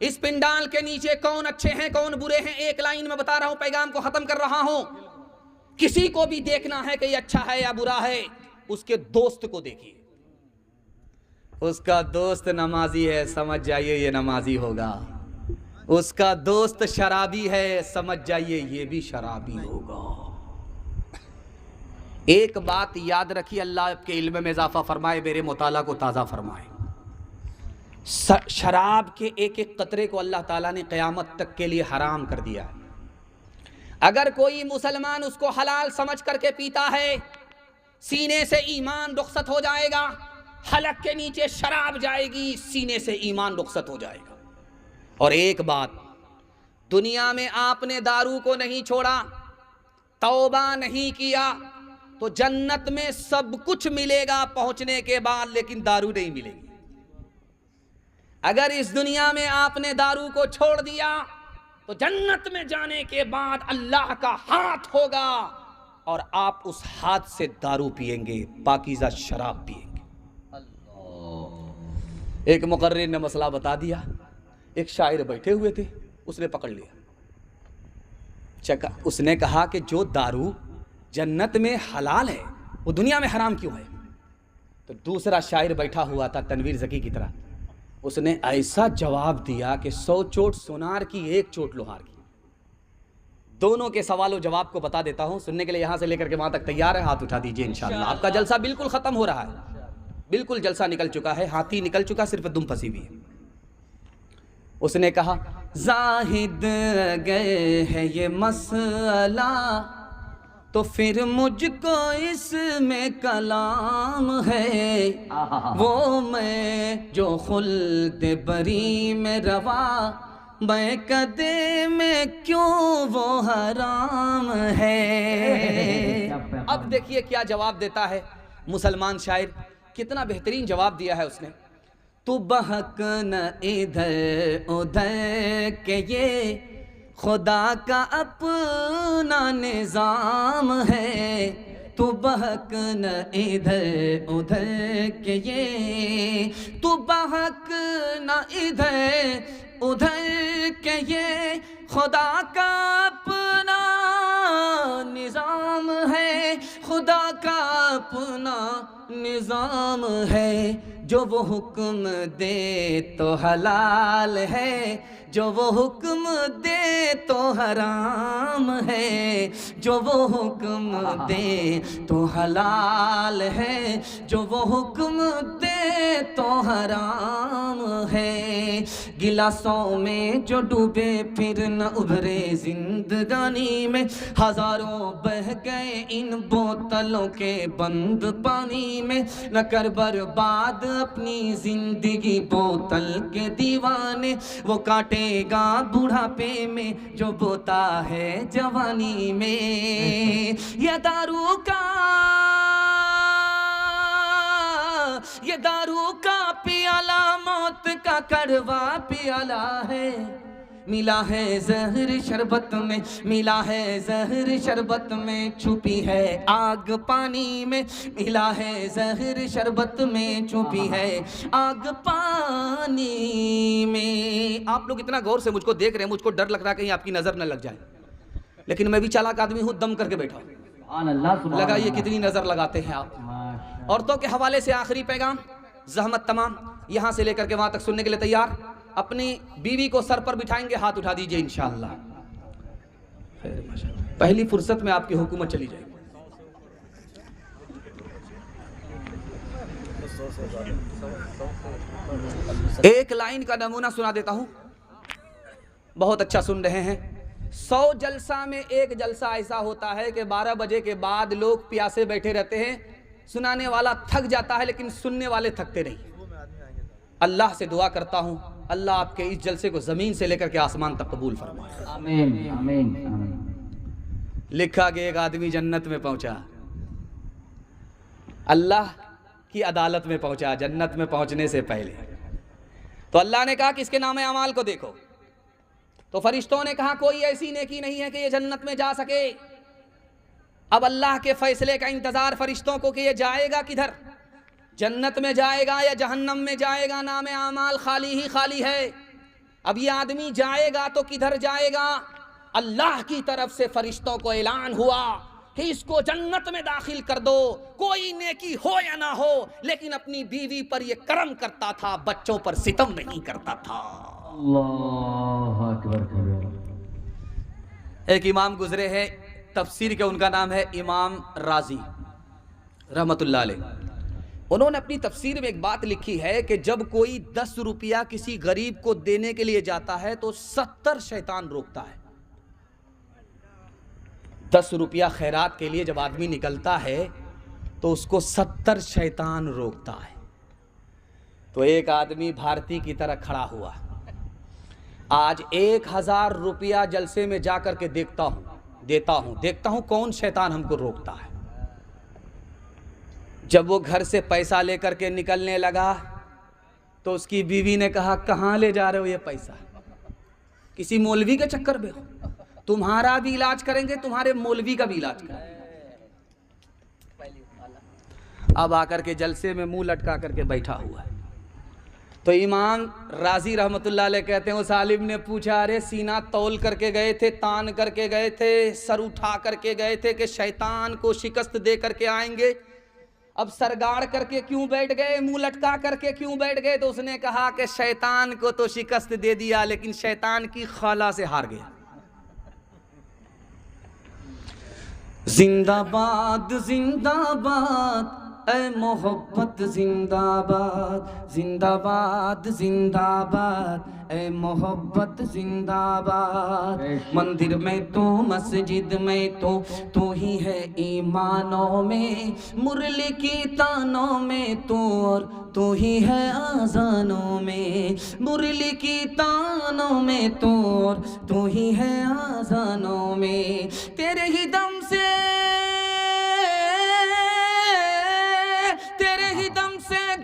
इस पिंडाल के नीचे कौन अच्छे हैं कौन बुरे हैं, एक लाइन में बता रहा हूं, पैगाम को खत्म कर रहा हूं। किसी को भी देखना है कि ये अच्छा है या बुरा है, उसके दोस्त को देखिए। उसका दोस्त नमाजी है, समझ जाइए ये नमाजी होगा। उसका दोस्त शराबी है, समझ जाइए ये भी शराबी होगा। एक बात याद रखिए, अल्लाह आपके इल्म में इजाफा फरमाए, मेरे मुताला को ताज़ा फरमाए। शराब के एक एक कतरे को अल्लाह ताला ने क़यामत तक के लिए हराम कर दिया है। अगर कोई मुसलमान उसको हलाल समझ करके पीता है, सीने से ईमान रुखसत हो जाएगा। हलक के नीचे शराब जाएगी, सीने से ईमान रुखसत हो जाएगा। और एक बात, दुनिया में आपने दारू को नहीं छोड़ा, तौबा नहीं किया, तो जन्नत में सब कुछ मिलेगा पहुंचने के बाद, लेकिन दारू नहीं मिलेगी। अगर इस दुनिया में आपने दारू को छोड़ दिया तो जन्नत में जाने के बाद अल्लाह का हाथ होगा और आप उस हाथ से दारू पिएंगे, पाकीज़ा शराब पिएंगे। एक मुकर्रिर ने मसला बता दिया। एक शायर बैठे हुए थे, उसने पकड़ लिया, चका। उसने कहा कि जो दारू जन्नत में हलाल है वो दुनिया में हराम क्यों है? तो दूसरा शायर बैठा हुआ था तनवीर ज़की की तरह, उसने ऐसा जवाब दिया कि 100 चोट सोनार की, 1 चोट लोहार की। दोनों के सवालों जवाब को बता देता हूं, सुनने के लिए यहां से लेकर के वहां तक तैयार है? हाथ उठा दीजिए इंशाअल्लाह। आपका जलसा बिल्कुल खत्म हो रहा है, बिल्कुल जलसा निकल चुका है, हाथी निकल चुका, सिर्फ दुम फंसी हुई है। उसने कहा, जाहिद गए है ये मसला, तो फिर मुझको इसमें कलाम है। वो मैं जो खुल्द बरी में रवा, मैं कदे में क्यों वो हराम है। अब देखिए क्या जवाब देता है मुसलमान शायर, कितना बेहतरीन जवाब दिया है उसने। तू बहक न इधर उधर के ये खुदा का अपना निज़ाम है। तू बहक न इधर उधर के ये, तू बहक न इधर उधर के ये खुदा का अपना निज़ाम है, खुदा का अपना निज़ाम है। जो वो हुक्म दे तो हलाल है, जो वो हुक्म दे तो हराम है, जो वो हुक्म दे तो हलाल है, जो वो हुक्म दे तो हराम है। गिलासों में जो डूबे फिर न उभरे जिंदगानी में, हजारों बह गए इन बोतलों के बंद पानी में। न कर बर्बाद अपनी जिंदगी बोतल के दीवाने, वो काटेगा बुढ़ापे में जो बोता है जवानी में। ये दारू का पियाला मौत का कड़वा पियाला है। मिला है जहर शरबत में, मिला है जहर शरबत में, छुपी है आग पानी में। मिला है जहर शरबत में, छुपी है आग पानी में। आप लोग इतना गौर से मुझको देख रहे हैं, मुझको डर लग रहा है कहीं आपकी नजर न लग जाए, लेकिन मैं भी चालाक आदमी हूँ, दम करके बैठा हूँ। लगाइए कितनी नजर लगाते हैं आप। औरतों के हवाले से आखिरी पैगाम, जहमत तमाम यहाँ से लेकर के वहाँ तक सुनने के लिए तैयार। अपनी बीवी को सर पर बिठाएंगे, हाथ उठा दीजिए इंशाअल्लाह। पहली फुर्सत में आपकी हुकूमत चली जाएगी। एक लाइन का नमूना सुना देता हूं, बहुत अच्छा सुन रहे हैं। 100 जलसा में एक जलसा ऐसा होता है कि 12 बजे के बाद लोग प्यासे बैठे रहते हैं। सुनाने वाला थक जाता है लेकिन सुनने वाले थकते नहीं। अल्लाह से दुआ करता हूं, अल्लाह आपके इस जलसे को जमीन से लेकर के आसमान तक कबूल फरमाए। आमीन आमीन आमीन। लिखा कि एक आदमी जन्नत में पहुंचा, अल्लाह की अदालत में पहुंचा जन्नत में पहुंचने से पहले। तो अल्लाह ने कहा कि इसके नाम अमाल को देखो। तो फरिश्तों ने कहा कोई ऐसी नेकी नहीं है कि ये जन्नत में जा सके। अब अल्लाह के फैसले का इंतजार फरिश्तों को कि ये जाएगा किधर, जन्नत में जाएगा या जहन्नम में जाएगा। नाम आमाल खाली ही खाली है। अब ये आदमी जाएगा तो किधर जाएगा? अल्लाह की तरफ से फरिश्तों को ऐलान हुआ कि इसको जन्नत में दाखिल कर दो, कोई नेकी हो या ना हो, लेकिन अपनी बीवी पर ये करम करता था, बच्चों पर सितम नहीं करता था। अल्लाह अकबर। एक इमाम गुजरे हैं तफसीर के, उनका नाम है इमाम राजी रहमतुल्लाह अलैह। उन्होंने अपनी तफसीर में एक बात लिखी है कि जब कोई 10 रुपया किसी गरीब को देने के लिए जाता है तो 70 शैतान रोकता है। 10 रुपया खैरात के लिए जब आदमी निकलता है तो उसको 70 शैतान रोकता है। तो एक आदमी भारती की तरह खड़ा हुआ, आज 1000 रुपया जलसे में जाकर के देखता हूं कौन शैतान हमको रोकता है। जब वो घर से पैसा लेकर के निकलने लगा तो उसकी बीवी ने कहा कहाँ ले जा रहे हो ये पैसा? किसी मौलवी के चक्कर में हो? तुम्हारा भी इलाज करेंगे, तुम्हारे मौलवी का भी इलाज करेंगे। अब आकर के जलसे में मुंह लटका करके बैठा हुआ है। तो इमाम राजी रहमतुल्लाह अलैह कहते हैं उस आलिम ने पूछा, अरे सीना तौल करके गए थे, तान करके गए थे, सर उठा करके गए थे कि शैतान को शिकस्त दे करके आएंगे, अब सरगाड़ करके क्यों बैठ गए, मुंह लटका करके क्यों बैठ गए? तो उसने कहा कि शैतान को तो शिकस्त दे दिया लेकिन शैतान की खाला से हार गया। जिंदाबाद जिंदाबाद ऐ मोहब्बत जिंदाबाद, जिंदाबाद जिंदाबाद ऐ मोहब्बत जिंदाबाद। मंदिर में तो मस्जिद में तो तू ही है ईमानों में, मुरली की तानों में तू और तू ही है आजानों में, मुरली की तानों में तू और तू ही है आजानों में। तेरे ही दम से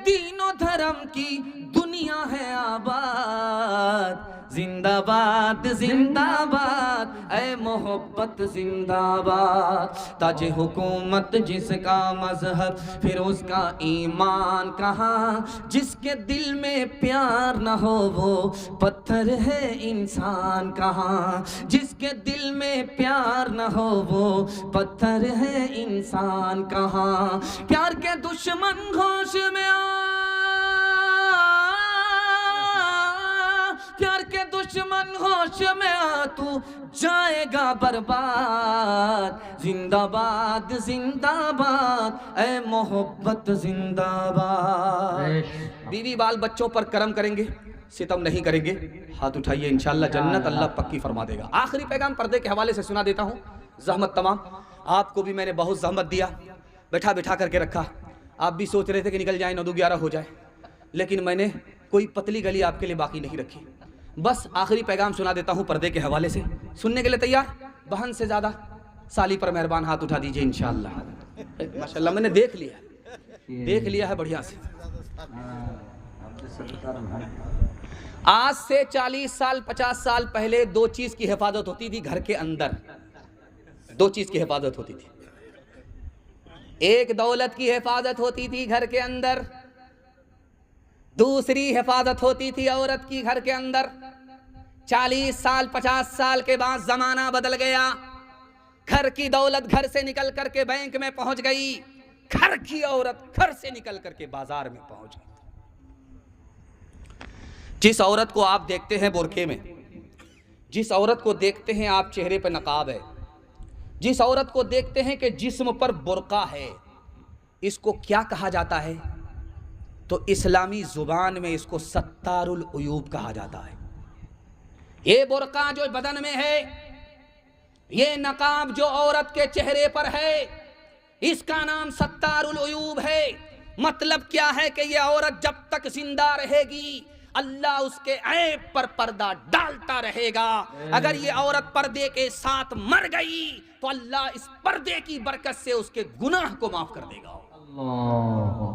दीनो धर्म की दुनिया है आबाद। जिंदाबाद जिंदाबाद ऐ मोहब्बत जिंदाबाद। ताजे हुकूमत जिसका मजहब फिर उसका ईमान कहाँ, जिसके दिल में प्यार न हो वो पत्थर है इंसान कहाँ, जिसके दिल में प्यार न हो वो पत्थर है इंसान कहाँ। प्यार के दुश्मन होश में आ दुश्मन होश में आ तू जाएगा बर्बाद। जिंदाबाद जिंदाबाद ए मोहब्बत जिंदाबाद। बीवी बाल बच्चों पर करम करेंगे, सितम नहीं करेंगे, हाथ उठाइए, इंशाअल्लाह जन्नत अल्लाह पक्की फरमा देगा। आखिरी पैगाम पर्दे के हवाले से सुना देता हूँ। ज़हमत तमाम, आपको भी मैंने बहुत ज़हमत दिया, बैठा बैठा करके रखा। आप भी सोच रहे थे कि निकल जाए, 9-11 हो जाए, लेकिन मैंने कोई पतली गली आपके लिए बाकी नहीं रखी। बस आखिरी पैगाम सुना देता हूँ पर्दे के हवाले से। सुनने के लिए तैयार? बहन से ज़्यादा साली पर मेहरबान हाथ उठा दीजिए इंशाअल्लाह। माशाअल्लाह मैंने देख लिया है बढ़िया से। आज से 40 साल 50 साल पहले दो चीज़ की हिफाजत होती थी घर के अंदर। दो चीज़ की हिफाजत होती थी। एक दौलत की हिफाजत होती थी घर के अंदर, दूसरी हिफाजत होती थी औरत की घर के अंदर। 40 साल 50 साल के बाद जमाना बदल गया। घर की दौलत घर से निकल करके बैंक में पहुंच गई, घर की औरत घर से निकल करके बाजार में पहुंच गई। जिस औरत को आप देखते हैं बुरखे में, जिस औरत को देखते हैं आप चेहरे पर नकाब है, जिस औरत को देखते हैं कि जिस्म पर बुर्का है, इसको क्या कहा जाता है? तो इस्लामी जुबान में इसको सत्तारुल उयूब कहा जाता है। ये बुर्का जो बदन में है, ये नकाब जो औरत के चेहरे पर है, इसका नाम सत्तारुल उयूब है। मतलब क्या है कि ये औरत जब तक जिंदा रहेगी अल्लाह उसके ऐब पर पर्दा डालता रहेगा। अगर ये औरत पर्दे के साथ मर गई तो अल्लाह इस पर्दे की बरकत से उसके गुनाह को माफ कर देगा। अल्लाह